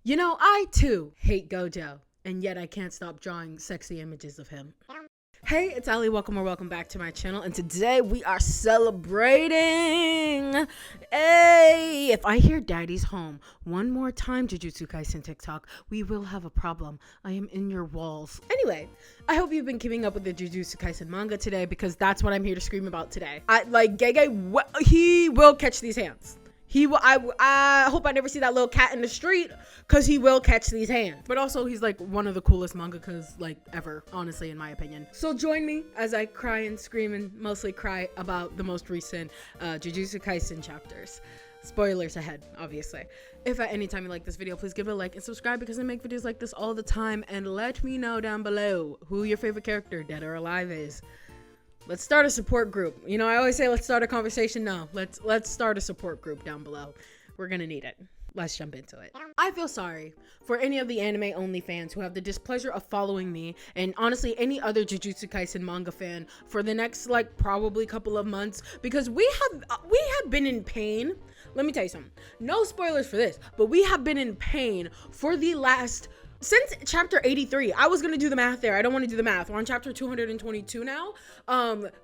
You know, I too hate Gojo, and yet I can't stop drawing sexy images of him. Hey, it's Ali. Welcome back to my channel, and today we are celebrating. Hey, if I hear Daddy's home one more time, Jujutsu Kaisen TikTok, we will have a problem. I am in your walls. Anyway, I hope you've been keeping up with the Jujutsu Kaisen manga today, because that's what I'm here to scream about today. Gege, he will catch these hands. He will. I hope I never see that little cat in the street, because he will catch these hands. But also, he's like one of the coolest mangakas like ever, honestly, in my opinion. So join me as I cry and scream and mostly cry about the most recent Jujutsu Kaisen chapters. Spoilers ahead, obviously. If at any time you like this video, please give it a like and subscribe, because I make videos like this all the time. And let me know down below who your favorite character, dead or alive, is. Let's start a support group. You know, I always say let's start a conversation. No, let's start a support group down below. We're gonna need it. Let's jump into it. I feel sorry for any of the anime only fans who have the displeasure of following me, and honestly any other Jujutsu Kaisen manga fan, for the next like probably couple of months, because we have been in pain. Let me tell you something. No spoilers for this, but we have been in pain for the last since chapter 83. I was gonna do the math there. I don't want to do the math. We're on chapter 222 now.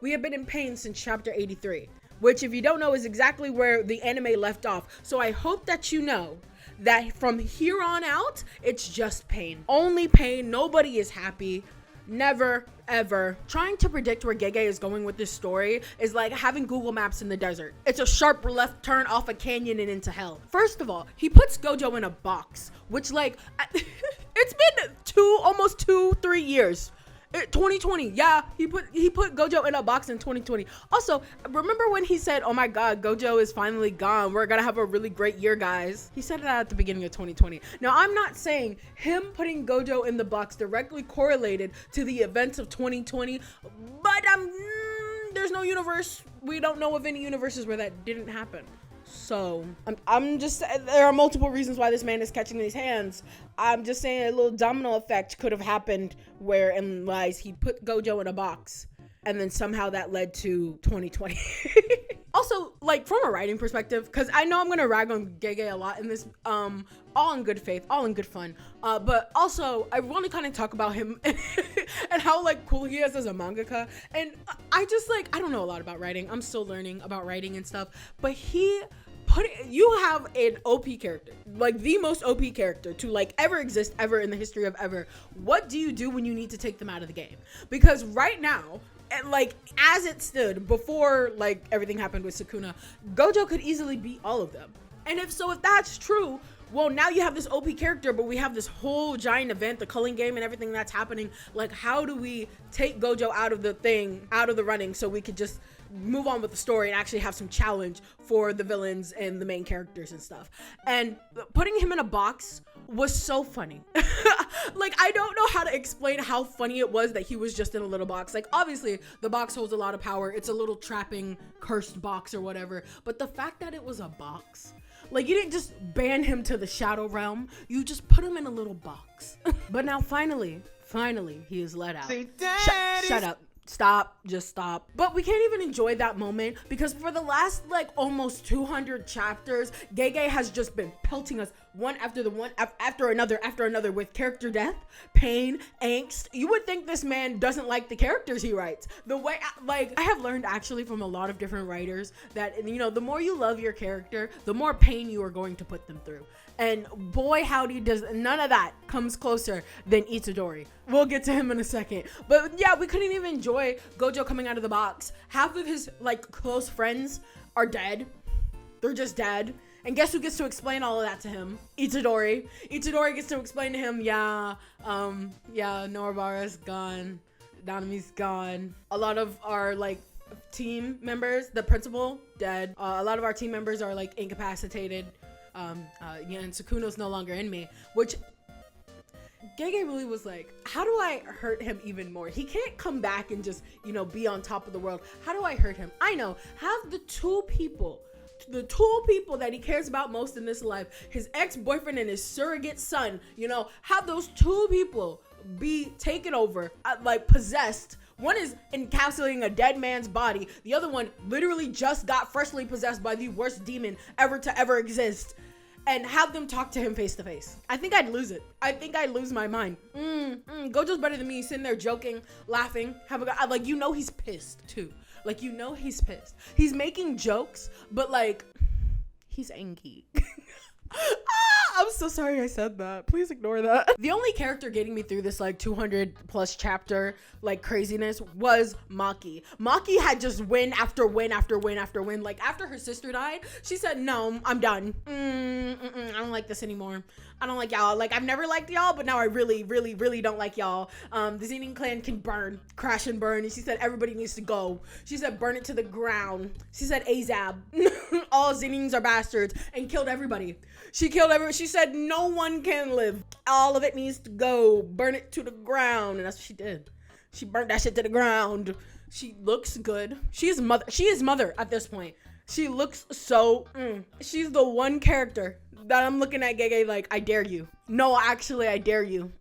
We have been in pain since chapter 83, which, if you don't know, is exactly where the anime left off. So I hope that you know that from here on out, it's just pain. Only pain. Nobody is happy. Never, ever. Trying to predict where Gege is going with this story is like having Google Maps in the desert. It's a sharp left turn off a canyon and into hell. First of all, he puts Gojo in a box, which like, it's been almost 2-3 years. 2020, yeah, he put Gojo in a box in 2020. Also, remember when he said, oh my god, Gojo is finally gone, we're gonna have a really great year, guys? He said that at the beginning of 2020. Now, I'm not saying him putting Gojo in the box directly correlated to the events of 2020, but there's no universe. We don't know of any universes where that didn't happen. So I'm just, there are multiple reasons why this man is catching these hands. I'm just saying a little domino effect could have happened where, and lies, he put Gojo in a box, and then somehow that led to 2020. Also, like, from a writing perspective, because I know I'm gonna rag on Gege a lot in this, all in good faith, all in good fun, but also I want to kind of talk about him and how like cool he is as a mangaka. And I just like, I don't know a lot about writing. I'm still learning about writing and stuff, but you have an OP character, like the most OP character to like ever exist ever in the history of ever. What do you do when you need to take them out of the game? Because right now, like, as it stood before like everything happened with Sukuna, Gojo could easily beat all of them. And if that's true, well, now you have this OP character, but we have this whole giant event, the culling game and everything that's happening. Like, how do we take Gojo out of the running, so we could just move on with the story and actually have some challenge for the villains and the main characters and stuff? And putting him in a box was so funny. Like, I don't know how to explain how funny it was that he was just in a little box. Like, obviously the box holds a lot of power. It's a little trapping cursed box or whatever, but the fact that it was a box, like, you didn't just ban him to the shadow realm, you just put him in a little box. But now finally he is let out. Shut up. Stop, just stop. But we can't even enjoy that moment, because for the last like almost 200 chapters, Gege has just been pelting us one after another with character death, pain, angst. You would think this man doesn't like the characters he writes. The way, like, I have learned actually from a lot of different writers that, you know, the more you love your character, the more pain you are going to put them through. And boy howdy, does none of that comes closer than Itadori. We'll get to him in a second. But yeah, we couldn't even enjoy Gojo coming out of the box. Half of his like close friends are dead. They're just dead. And guess who gets to explain all of that to him? Itadori. Itadori gets to explain to him, yeah, Noribara's gone, Nanami's gone. A lot of our like team members, the principal, dead. A lot of our team members are like incapacitated. And Sukuna's no longer in me, which Gege really was like, how do I hurt him even more? He can't come back and just, you know, be on top of the world. How do I hurt him? I know, have the two people that he cares about most in this life, his ex-boyfriend and his surrogate son, you know, have those two people be taken over, like possessed. One is encapsulating a dead man's body. The other one literally just got freshly possessed by the worst demon ever to ever exist. and have them talk to him face to face. I think I'd lose it. I think I'd lose my mind. Gojo's better than me, sitting there joking, laughing, like, you know he's pissed too. Like, you know he's pissed. He's making jokes, but like, he's angry. I'm so sorry I said that. Please ignore that. The only character getting me through this like 200 plus chapter like craziness was Maki. Maki had just win after win after win after win. Like, after her sister died, she said, no, I'm done. I don't like this anymore. I don't like y'all. Like, I've never liked y'all, but now I really, really, really don't like y'all. The Zenin clan can burn, crash and burn. And she said everybody needs to go. She said burn it to the ground. She said Azab. All Zenins are bastards, and killed everybody. She killed everyone. She said no one can live. All of it needs to go. Burn it to the ground. And that's what she did. She burnt that shit to the ground. She looks good. She is mother at this point. She looks so she's the one character that I'm looking at Gege like, I dare you. No, actually, I dare you.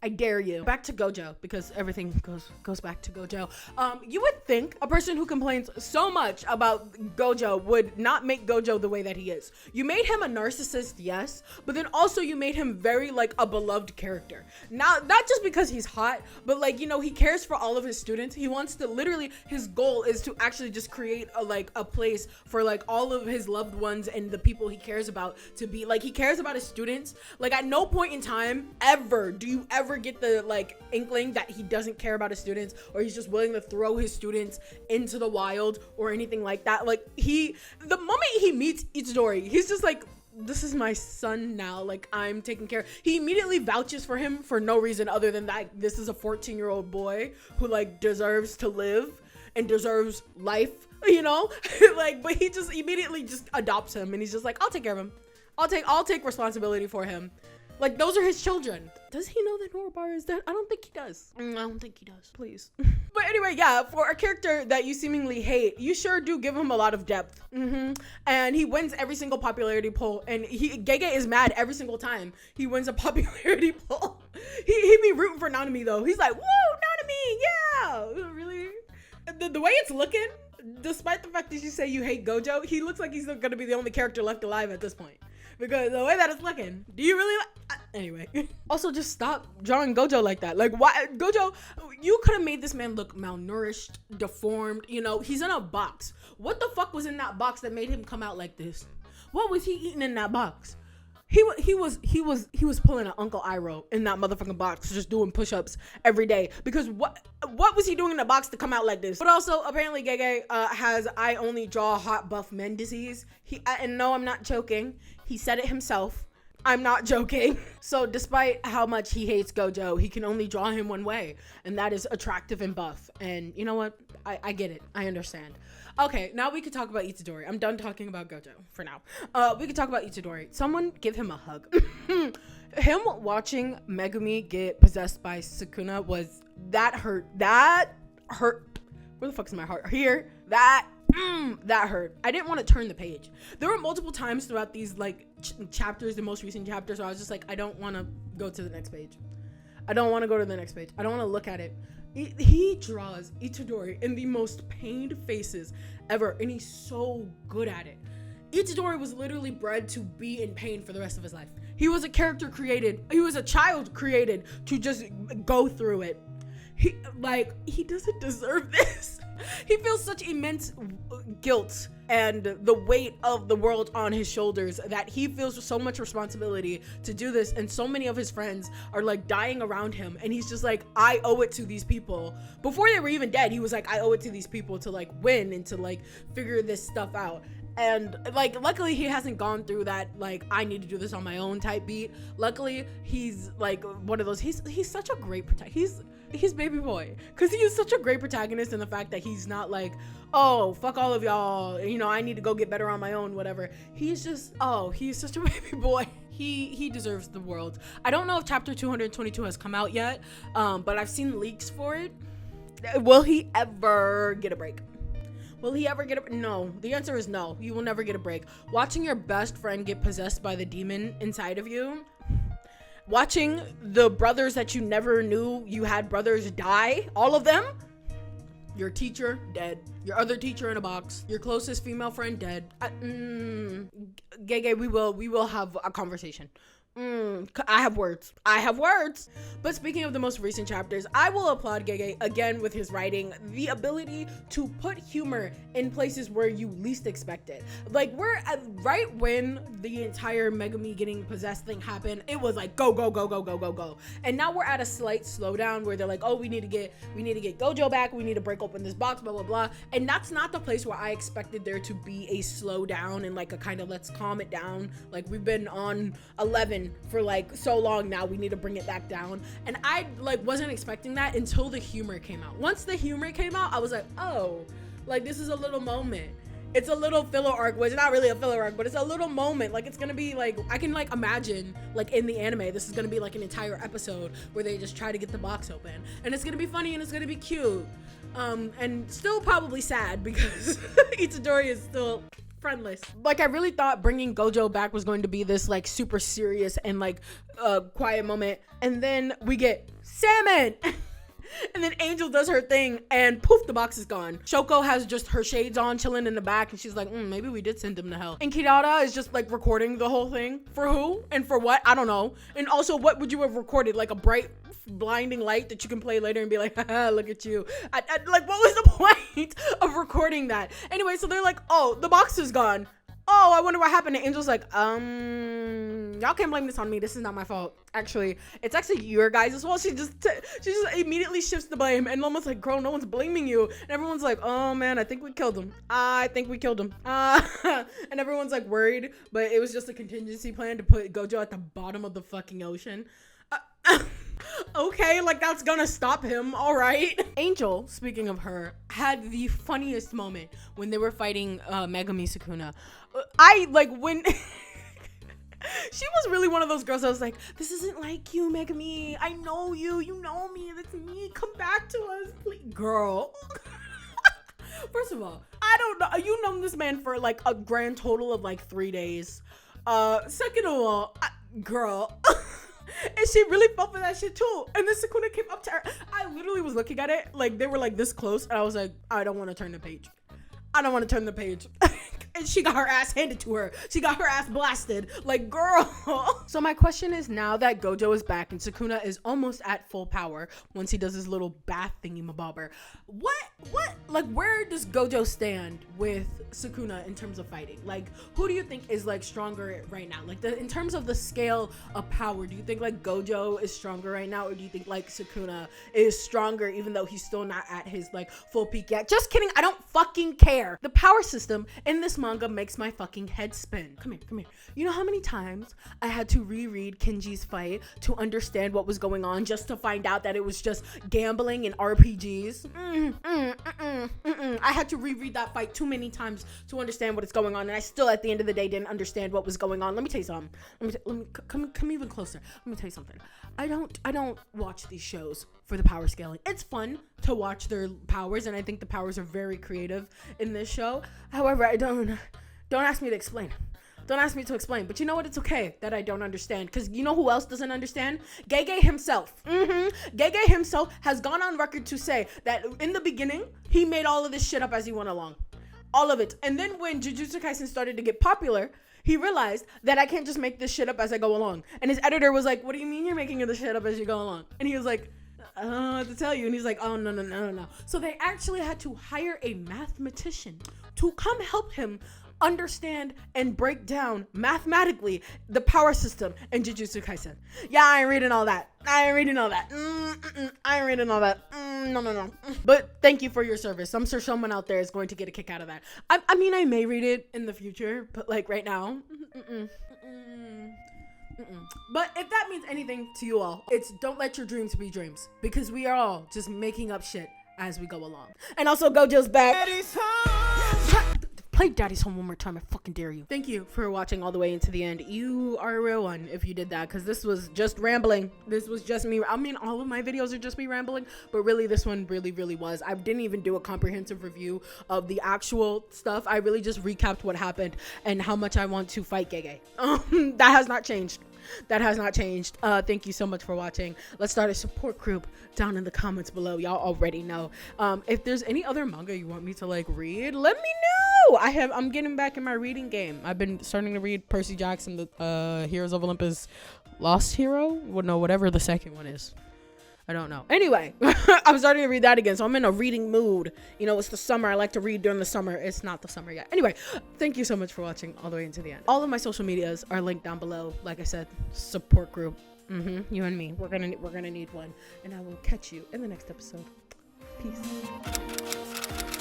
I dare you. Back to Gojo, because everything goes back to Gojo. You would think a person who complains so much about Gojo would not make Gojo the way that he is. You made him a narcissist, yes, but then also you made him very like a beloved character. Not just because he's hot, but like, you know, he cares for all of his students. He wants to literally, his goal is to actually just create a place for like all of his loved ones and the people he cares about to be like, he cares about his students. Like, at no point in time ever do you ever get the like inkling that he doesn't care about his students, or he's just willing to throw his students into the wild or anything like that. Like, the moment he meets Itadori, he's just like, this is my son now, like, I'm taking care. He immediately vouches for him for no reason other than that this is a 14-year-old boy who like deserves to live and deserves life, you know. Like, but he just immediately just adopts him, and he's just like, I'll take care of him. I'll take responsibility for him. Like, those are his children. Does he know that Norobar is dead? I don't think he does. I don't think he does. Please. But anyway, yeah, for a character that you seemingly hate, you sure do give him a lot of depth. And he wins every single popularity poll. And Gege is mad every single time he wins a popularity poll. He be rooting for Nanami, though. He's like, woo, Nanami, yeah. Really? The way it's looking, despite the fact that you say you hate Gojo, he looks like he's going to be the only character left alive at this point. Because the way that it's looking, do you really anyway. Also, just stop drawing Gojo like that. Like, why? Gojo, you could have made this man look malnourished, deformed, you know. He's in a box. What the fuck was in that box that made him come out like this? What was he eating in that box? He was pulling an Uncle Iroh in that motherfucking box, just doing push-ups every day. Because what was he doing in the box to come out like this? But also, apparently, Gege has I only draw hot buff men disease. And no, I'm not joking. He said it himself. I'm not joking. So despite how much he hates Gojo, he can only draw him one way, and that is attractive and buff. And you know what? I get it. I understand. Okay, now we could talk about Itadori. I'm done talking about Gojo for now. We could talk about Itadori. Someone give him a hug. Him watching Megumi get possessed by Sukuna that hurt. That hurt. Where the fuck is my heart? Here. That hurt. I didn't want to turn the page. There were multiple times throughout these like chapters, the most recent chapters, where I was just like, I don't want to go to the next page. I don't want to go to the next page. I don't want to look at it. He draws Itadori in the most pained faces ever, and he's so good at it. Itadori was literally bred to be in pain for the rest of his life. He was a character created. He was a child created to just go through it. He doesn't deserve this. He feels such immense guilt and the weight of the world on his shoulders that he feels so much responsibility to do this, and so many of his friends are like dying around him, and he's just like, I owe it to these people. Before they were even dead, he was like, I owe it to these people to like win and to like figure this stuff out. And like, luckily he hasn't gone through that like I need to do this on my own type beat. Luckily he's like one of those, he's such a great protagonist. He's baby boy, because he is such a great protagonist in the fact that he's not like, oh, fuck all of y'all, you know, I need to go get better on my own, whatever. He's just, oh, he's such a baby boy. He deserves the world. I don't know if chapter 222 has come out yet, but I've seen leaks for it. Will he ever get a break? Will he ever get a... No. The answer is no. You will never get a break. Watching your best friend get possessed by the demon inside of you, watching the brothers that you never knew you had brothers die, all of them, Your teacher, dead. Your other teacher in a box. Your closest female friend, dead. Gege, we will have a conversation. I have words. But speaking of the most recent chapters, I will applaud Gege again with his writing, the ability to put humor in places where you least expect it. Like, right when the entire Megumi getting possessed thing happened, it was like go. And now we're at a slight slowdown where they're like, oh, we need to get Gojo back, we need to break open this box, blah blah blah. And that's not the place where I expected there to be a slowdown and like a kind of let's calm it down. Like, we've been on 11 for like so long now, we need to bring it back down. And I like wasn't expecting that until the humor came out. Once the humor came out, I was like, oh, like this is a little moment. It's a little filler arc. Well, it's not really a filler arc, but it's a little moment. Like, it's gonna be like, I can like imagine like in the anime, this is gonna be like an entire episode where they just try to get the box open, and it's gonna be funny and it's gonna be cute, and still probably sad because Itadori is still friendless. Like, I really thought bringing Gojo back was going to be this like super serious and like quiet moment, and then we get salmon. And then Angel does her thing and poof, the box is gone. Shoko has just her shades on, chilling in the back, and she's like, maybe we did send him to hell. And Kirara is just like recording the whole thing. For who and for what? I don't know. And also, what would you have recorded? Like a bright blinding light that you can play later and be like, haha, look at you. Like, what was the point of recording that? Anyway, so they're like, oh, the box is gone. Oh, I wonder what happened. And Angel's like, y'all can't blame this on me. This is not my fault. Actually, it's actually your guys as well. She just immediately shifts the blame, and almost like, girl, no one's blaming you. And everyone's like, oh man, I think we killed him. And everyone's like worried, but it was just a contingency plan to put Gojo at the bottom of the fucking ocean. Okay, like that's gonna stop him, all right. Angel, speaking of her, had the funniest moment when they were fighting Megumi Sukuna. I like when she was really one of those girls that was like, this isn't like you, Megumi. I know you know me, that's me. Come back to us, please. Girl. First of all, I don't know. You known this man for like a grand total of like 3 days. Second of all, girl. And she really fell for that shit too. And then Sukuna came up to her. I literally was looking at it like they were like this close, and I was like, I don't want to turn the page. And she got her ass handed to her. She got her ass blasted. Like, girl. So my question is, now that Gojo is back and Sukuna is almost at full power once he does his little bath thingy-mabobber, like, where does Gojo stand with Sukuna in terms of fighting? Like, who do you think is like stronger right now? Like, in terms of the scale of power, do you think like Gojo is stronger right now, or do you think like Sukuna is stronger even though he's still not at his like full peak yet? Just kidding. I don't fucking care. The power system in this manga makes my fucking head spin. Come here. You know how many times I had to reread Kenji's fight to understand what was going on, just to find out that it was just gambling and RPGs? I had to reread that fight too many times to understand what is going on, and I still at the end of the day didn't understand what was going on. Let me tell you something. Let me come even closer. Let me tell you something. I don't watch these shows for the power scaling. It's fun to watch their powers, and I think the powers are very creative in this show. However, I don't ask me to explain. Don't ask me to explain. But you know what? It's okay that I don't understand, because you know who else doesn't understand? Gege himself. Gege himself has gone on record to say that in the beginning, he made all of this shit up as he went along. All of it. And then when Jujutsu Kaisen started to get popular, he realized that I can't just make this shit up as I go along. And his editor was like, what do you mean you're making this shit up as you go along? And he was like, I don't know what to tell you. And he's like, oh, no. So they actually had to hire a mathematician to come help him understand and break down mathematically the power system in Jujutsu Kaisen. Yeah, I ain't reading all that. No. But thank you for your service. I'm sure someone out there is going to get a kick out of that. I mean, I may read it in the future, but like right now, But if that means anything to you all, it's don't let your dreams be dreams, because we are all just making up shit as we go along. And also, Gojo's back. Play Daddy's Home one more time, I fucking dare you. Thank you for watching all the way into the end. You are a real one if you did that, because this was just rambling. This was just me. I mean, all of my videos are just me rambling, but really this one really was. I didn't even do a comprehensive review of the actual stuff. I really just recapped what happened and how much I want to fight Gege. That has not changed. That has not changed. Thank you so much for watching. Let's start a support group down in the comments below. Y'all already know. If there's any other manga you want me to like read, let me know. I'm getting back in my reading game. I've been starting to read Percy Jackson, the Heroes of Olympus Lost Hero. Well, no, whatever the second one is. I don't know. Anyway, I'm starting to read that again, so I'm in a reading mood. You know, it's the summer. I like to read during the summer. It's not the summer yet. Anyway, thank you so much for watching all the way into the end. All of my social medias are linked down below. Like I said, support group. You and me. We're gonna need one, and I will catch you in the next episode. Peace.